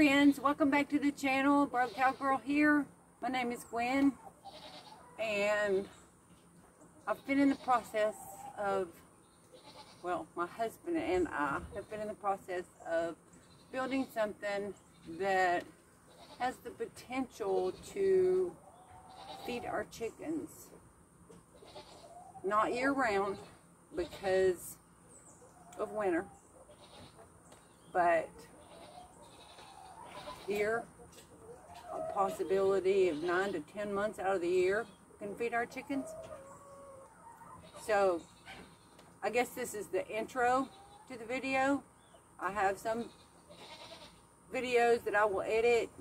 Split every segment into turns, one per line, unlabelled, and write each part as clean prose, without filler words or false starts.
friends, welcome back to the channel. Roquecowgirl here. My name is Gwen, and I've been in the process of, well, my husband and I have been in the process of building something that has the potential to feed our chickens. Not year round because of winter, but here a possibility of 9 to 10 months out of the year can feed our chickens. So I guess this is the intro to the video. I have some videos that I will edit,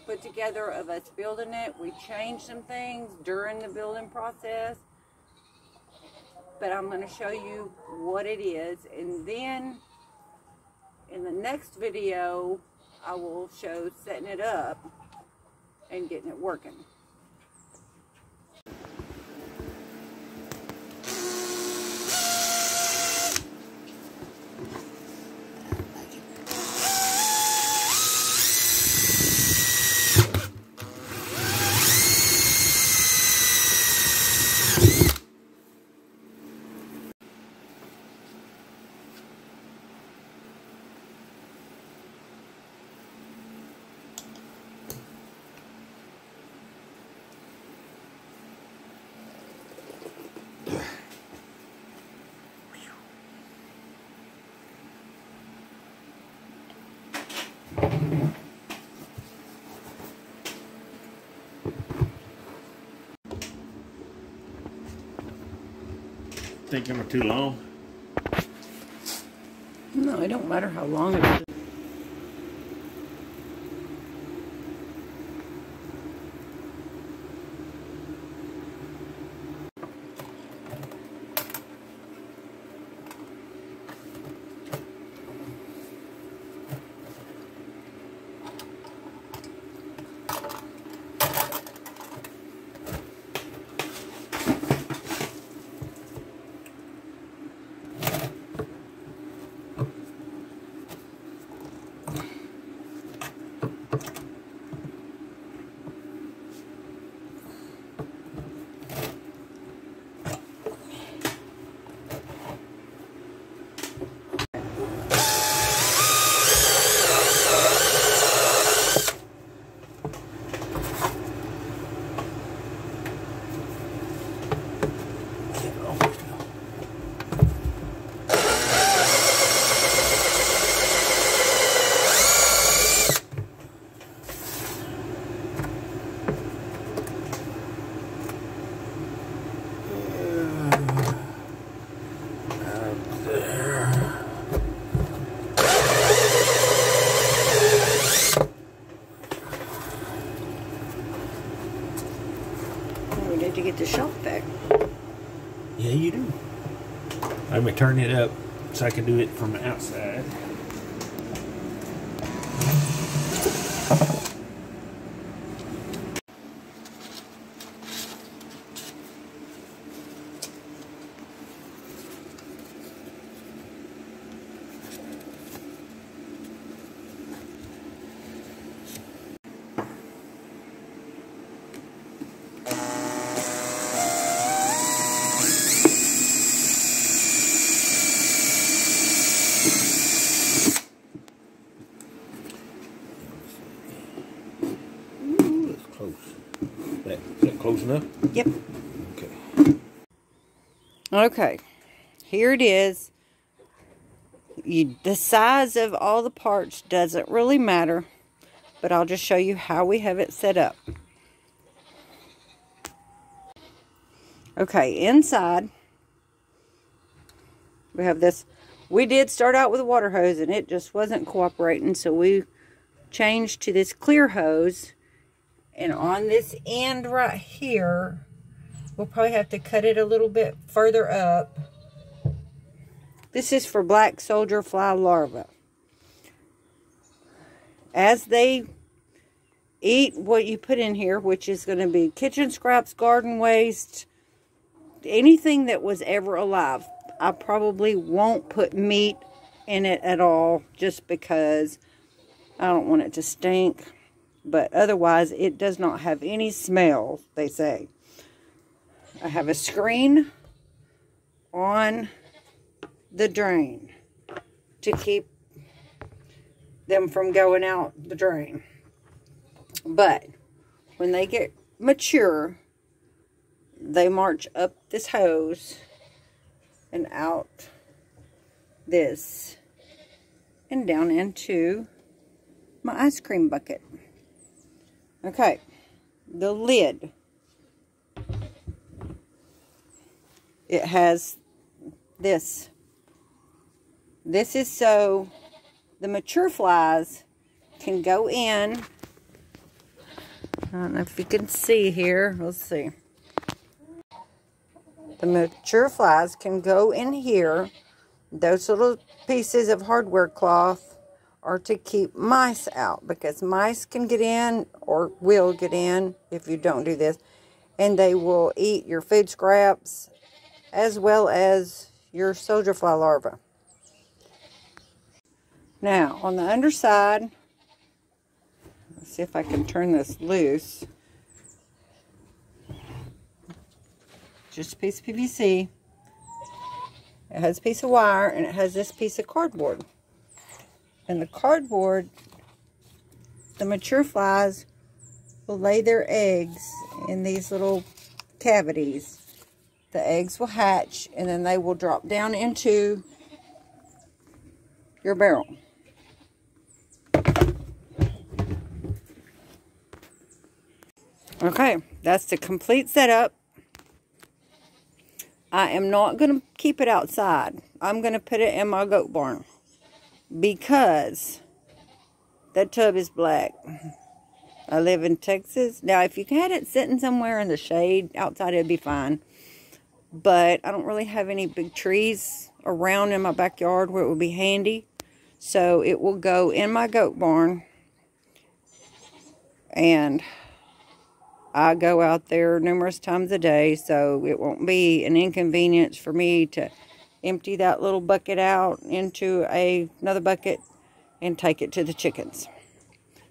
put together of us building it. We changed some things during the building process, but I'm going to show you what it is, and then in the next video I will show setting it up and getting it working.
Think them are too long?
No, it don't matter how long it is. To get the shelf back.
Yeah, you do. Let me turn it up so I can do it from the outside. Is that close enough?
Yep.
Okay.
Okay. Here it is. The size of all the parts doesn't really matter, but I'll just show you how we have it set up. Okay, inside we have this. We did start out with a water hose and it just wasn't cooperating, so we changed to this clear hose. And on this end right here, we'll probably have to cut it a little bit further up. This is for black soldier fly larvae. As they eat what you put in here, which is going to be kitchen scraps, garden waste, anything that was ever alive. I probably won't put meat in it at all, just because I don't want it to stink. But otherwise, it does not have any smell, they say. I have a screen on the drain to keep them from going out the drain. But when they get mature, they march up this hose and out this and down into my ice cream bucket. Okay, the lid. It has this. This is so the mature flies can go in. I don't know if you can see here. Let's see. The mature flies can go in here. Those little pieces of hardware cloth are to keep mice out, because mice can get in or will get in if you don't do this, and they will eat your food scraps as well as your soldier fly larvae. Now on the underside, let's see if I can turn this loose. Just a piece of PVC. It has a piece of wire and it has this piece of cardboard. And the cardboard, the mature flies will lay their eggs in these little cavities. The eggs will hatch and then they will drop down into your barrel. Okay, that's the complete setup. I am not going to keep it outside. I'm going to put it in my goat barn, because that tub is black. I live in Texas. Now, if you had it sitting somewhere in the shade outside, it'd be fine. But I don't really have any big trees around in my backyard where it would be handy. So it will go in my goat barn. And I go out there numerous times a day, so it won't be an inconvenience for me to empty that little bucket out into another bucket and take it to the chickens.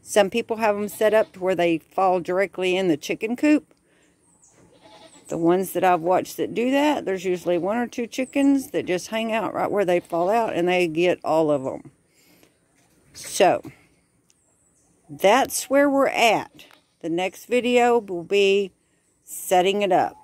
Some people have them set up to where they fall directly in the chicken coop. The ones that I've watched that do that, there's usually 1 or 2 chickens that just hang out right where they fall out, and they get all of them. So, that's where we're at. The next video will be setting it up.